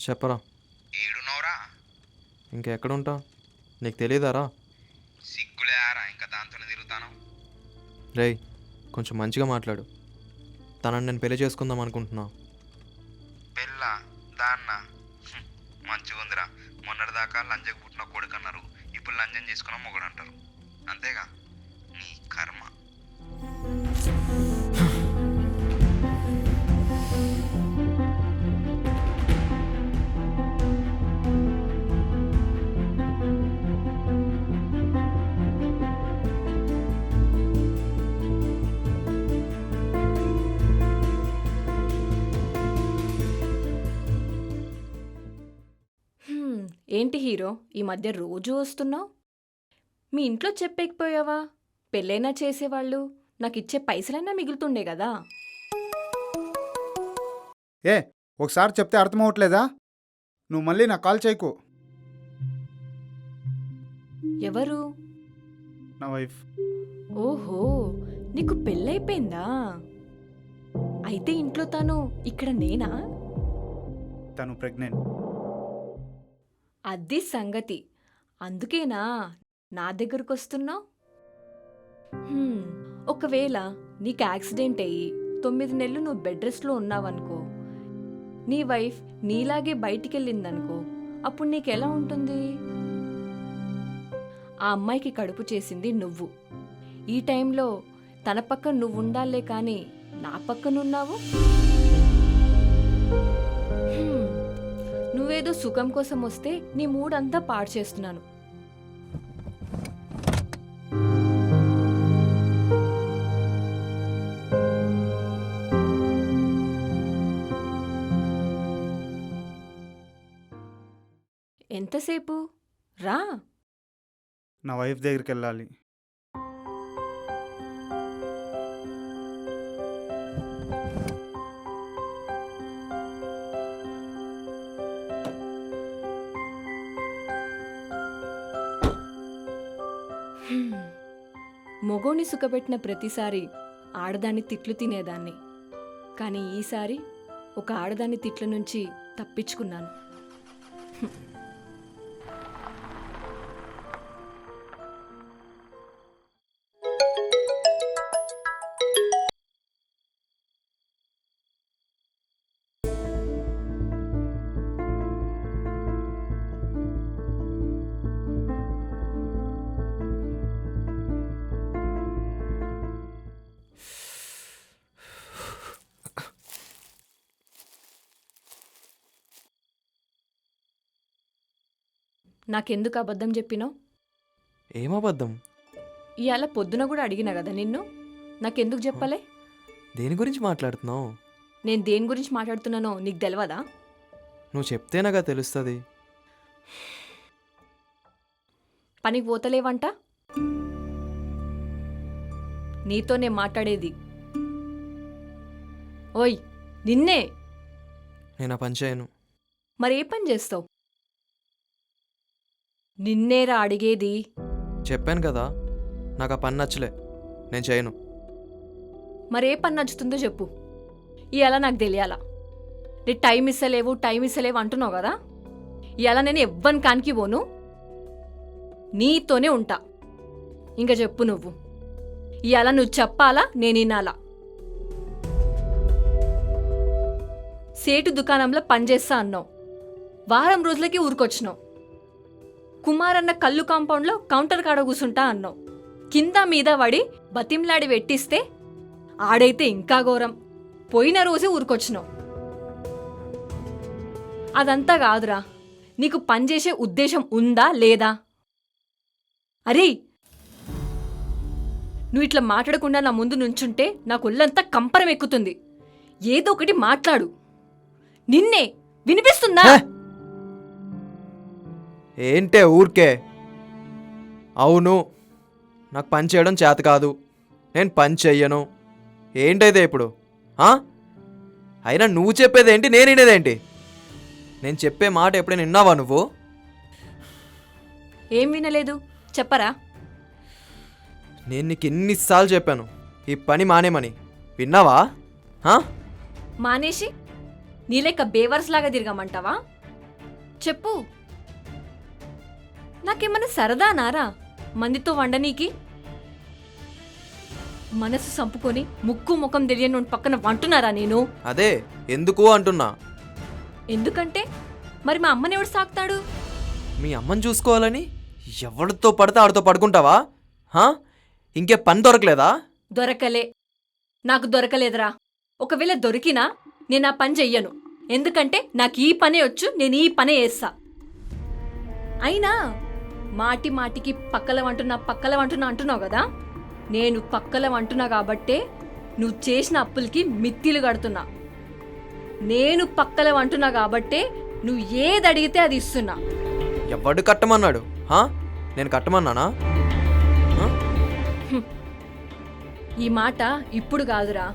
చెప్పరా. ఏడునోరా? ఇంకెక్కడుంటా, నీకు తెలియదారా? సిగ్గులేరా ఇంకా దాంతోనే తిరుగుతాను. రేయ్, కొంచెం మంచిగా మాట్లాడు. తనని నేను పెళ్లి చేసుకుందాం అనుకుంటున్నా. పెళ్ళ దాన్న మంచిగుందిరా. మొన్నటిదాకా లంజకు పుట్టిన కొడుకు అన్నారు, ఇప్పుడు లంజం చేసుకున్న మొగుడు అంటారు. అంతేగా నీ కర్మ. ఏంటి హీరో ఈ మధ్య రోజూ వస్తున్నావు? మీ ఇంట్లో చెప్పేకపోయావా? పెళ్ళైనా చేసేవాళ్ళు నాకిచ్చే పైసలైనా మిగులుతుండే కదా. ఏ ఒకసారి చెప్తే అర్థమవట్లేదా? నువ్వు మళ్ళీ నాకు కాల్ చేయకు. ఎవరు? నా వైఫ్. ఓహో, నీకు పెళ్ళైపోయిందా? అయితే ఇంట్లో తను, ఇక్కడ నేనా? తను ప్రెగ్నెంట్. అది సంగతి. అందుకేనా నా దగ్గరకు వస్తున్నావు? ఒకవేళ నీకు యాక్సిడెంట్ అయ్యి 9 నెలలు నువ్వు బెడ్ రెస్ట్లో ఉన్నావనుకో, నీ వైఫ్ నీలాగే బయటికెళ్ళిందనుకో, అప్పుడు నీకెలా ఉంటుంది? ఆ అమ్మాయికి కడుపు చేసింది నువ్వు. ఈ టైంలో తన పక్కన నువ్వు ఉండాలే కానీ నా పక్కనున్నావు. నువ్వేదో సుఖం కోసం వస్తే నీ మూడంతా పాడు చేస్తున్నాను. ఎంతసేపు? రా. నా వైఫ్ దగ్గరికి వెళ్ళాలి. మొగోని సుఖపెట్టిన ప్రతిసారి ఆడదాన్ని తిట్లు తినేదాన్ని. కానీ ఈసారి ఒక ఆడదాన్ని తిట్ల నుంచి తప్పించుకున్నాను. నాకెందుకు అబద్ధం చెప్పినావు? ఏమబద్ధం? ఇవాళ పొద్దున కూడా అడిగినా కదా నిన్ను, నాకెందుకు చెప్పలే? దేని గురించి మాట్లాడుతున్నావు? నేను దేని గురించి మాట్లాడుతున్నానో నీకు తెలియదా? నువ్వు చెప్తేనాగా తెలుస్తుంది. పనికి పోతలేవంట? నీతోనే మాట్లాడేది. ఓయ్ నిన్నే. నేను ఆ పని చేయను. మరి ఏ పని చేస్తావు? నిన్నేరా అడిగేది. చెప్పాను కదా, నాకు ఆ పని నచ్చలే, నేను చేయను. మరే పని నచ్చుతుందో చెప్పు. ఇవాళ నాకు తెలియాలా? నీ టైం ఇస్తలేవు అంటున్నావు కదా. ఇవాళ నేను ఎవ్వని కానికి పోను, నీతోనే ఉంటా. ఇంకా చెప్పు నువ్వు. ఇవాళ నువ్వు చెప్పాలా, నేను వినాలా? సేటు దుకాణంలో పనిచేస్తా అన్నావు, వారం రోజులకి ఊరికొచ్చినావు. కుమారన్న కళ్ళు కాంపౌండ్లో కౌంటర్ కాడ కూసుంటా అన్నావు. కింద మీద పడి బతిమ్లాడి పెట్టిస్తే ఆడైతే ఇంకా ఘోరం, పోయిన రోజే ఊరికొచ్చినావు. అదంతా కాదురా, నీకు పనిచేసే ఉద్దేశం ఉందా లేదా? అరే, నువ్వు ఇట్లా మాట్లాడకుండా నా ముందు నుంచుంటే నాకు ఒళ్ళంతా కంపరం ఎక్కుతుంది. ఏదో ఒకటి మాట్లాడు. నిన్నే. వినిపిస్తుందా? ఏంటే ఊరికే? అవును, నాకు పని చేయడం చేత కాదు, నేను పని చెయ్యను. ఏంటైతే ఇప్పుడు? అయినా నువ్వు చెప్పేదేంటి, నేను వినేదేంటి? నేను చెప్పే మాట ఎప్పుడైనా విన్నావా నువ్వు? ఏం వినలేదు, చెప్పరా. నేను నీకు ఎన్నిసార్లు చెప్పాను ఈ పని మానేమని, విన్నావా? మానేసి నీ లెక్క బేవర్స్ లాగా తిరగమంటావా? చెప్పు. నాకేమన్నా సరదా నారా మందితో వండనీకి? మనసు సంపుకొని ముక్కు ముఖం తెలియని పక్కన వంటున్నారా నేను? అదే ఎందుకు అంటున్నా. ఎందుకంటే మరి మా అమ్మని ఎవడు సాకుతాడు? మీ అమ్మని చూసుకోవాలని ఎవరితో పడితే ఆడితో పడుకుంటావా? హా? ఇంకే పని దొరకలేదా? దొరకలే. నాకు దొరకలేదురా. ఒకవేళ దొరికినా నేను ఆ పని చెయ్యను. ఎందుకంటే నాకు ఈ పనే వచ్చు, నేను ఈ పనే చేస్తా. అయినా మాటి మాటికి పక్కల వంటున్నా అంటున్నావు కదా. నేను పక్కల వంటున్నా కాబట్టే నువ్వు చేసిన అప్పులకి మిత్తిలు కడుతున్నా. నేను పక్కల వంటున్నా కాబట్టే నువ్వు ఏది అడిగితే అది ఇస్తున్నా. ఎవడు కట్టమన్నాడు? హా? నేను కట్టమన్నానా? హా? ఈ మాట ఇప్పుడు కాదురా.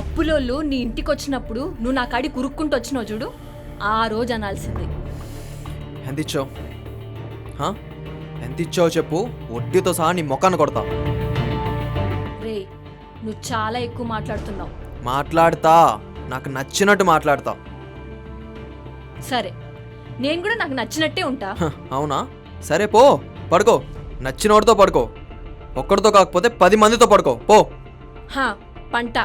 అప్పులోళ్ళు నీ ఇంటికి వచ్చినప్పుడు నువ్వు నా కాడి కురుక్కుంటూ వచ్చినావు చూడు, ఆ రోజు అనాల్సింది. ఎంత ఇచ్చావు? హా? ఎంత ఇచ్చావు చెప్పు, వడ్డీతో సహా నీ మొఖాన్ని కొడతా. రే, నువ్వు చాలా ఎక్కువ మాట్లాడుతున్నావు. మాట్లాడతా, నాకు నచ్చినట్టు మాట్లాడతా. సరే, నేను కూడా నాకు నచ్చినట్టే ఉంటా. హ, అవునా? సరే పో, పడుకో. నచ్చినోడితో పడుకో. ఒక్కడితో కాకపోతే 10 మందితో పడుకో పో. హా, పంట.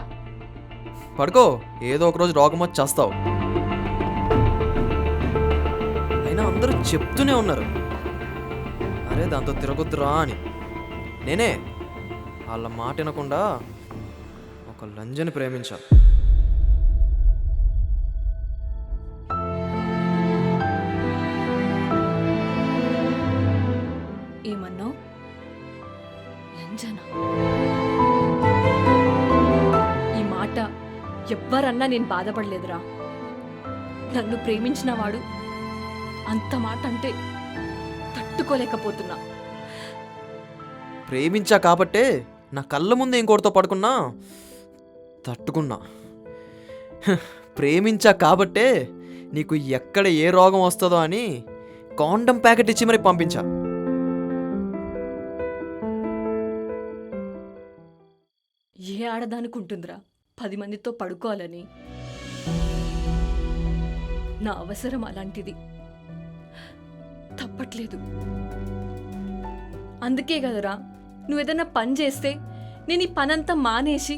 పడుకో, ఏదో ఒకరోజు రోగం వచ్చి చేస్తావు. అయినా అందరూ చెప్తూనే ఉన్నారు, అరే దాంతో తిరగొద్దురా అని. నేనే వాళ్ళ మాట వినకుండా ఒక లంజని ప్రేమించా. ఏమన్నావు? లంజనా? ఈ మాట ఎవ్వరన్నా నేను బాధపడలేదురా. నన్ను ప్రేమించిన వాడు అంత మాట అంటే తట్టుకోలేకపోతున్నా. ప్రేమించా కాబట్టే నా కళ్ళ ముందు ఇంకోటితో పడుకున్నా తట్టుకున్నా. హ, ప్రేమించా కాబట్టే నీకు ఎక్కడ ఏ రోగం వస్తుందో అని కాండం ప్యాకెట్ ఇచ్చి మరి పంపించా. ఏ ఆడదానికి ఉంటుందిరా 10 మందితో పడుకోవాలని? నా అవసరం అలాంటిది. తప్పట్లేదు. అందుకే కదరా నువ్వు ఏదైనా పని చేస్తే నేను ఈ పనంతా మానేసి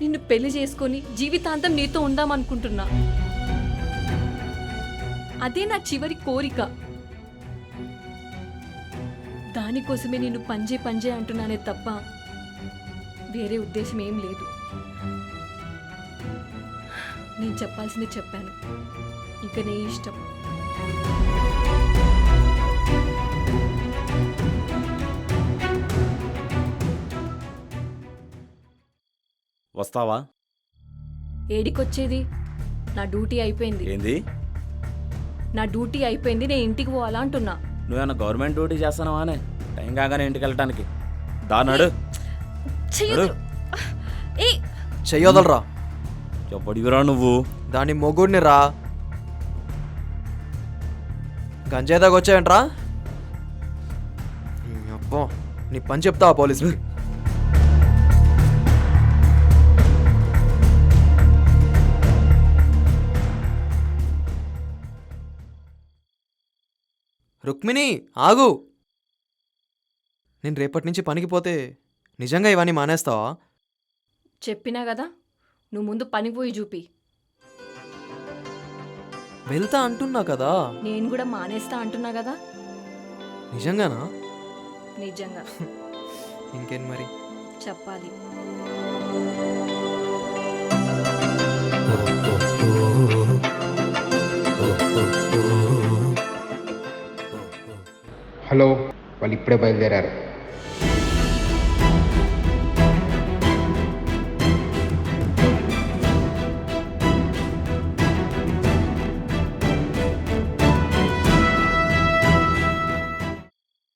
నిన్ను పెళ్లి చేసుకొని జీవితాంతం నీతో ఉందామనుకుంటున్నా. అదే నా చివరి కోరిక. దానికోసమే నేను పంజే అంటున్నానే తప్ప వేరే ఉద్దేశం ఏం లేదు. నేను చెప్పాల్సింది చెప్పాను, ఇక నీ ఇష్టం. వస్తావా? ఏడికొచ్చేది? నా డ్యూటీ అయిపోయింది. ఏంది? నా డ్యూటీ అయిపోయింది, నేను ఇంటికి పోవాలా అంటున్నా. నువ్వేమన్నా గవర్నమెంట్ డ్యూటీ చేస్తున్నావా అనే టైం కాగానే ఇంటికి వెళ్ళటానికి? దానాడు చెయ్యొదలరా. ఎప్పటివిరా నువ్వు? దాని మొగుడిని రా. గంజాయి దాకా వచ్చాయంట్రా. అబ్బో, నీ పని చెప్తావా పోలీసులు? రుక్మిణి ఆగు. నేను రేపటి నుంచి పనికి పోతే నిజంగా ఇవన్నీ మానేస్తావా? చెప్పినా కదా, నువ్వు ముందు పనికి పోయి చూపి. వెళ్తా అంటున్నా కదా. నేను కూడా మానేస్తా అంటున్నా కదా. నిజంగానా? నిజంగా. ఇంకేం మరి చెప్పాలి. హలో, వాళ్ళు ఇప్పుడే బయలుదేరారు.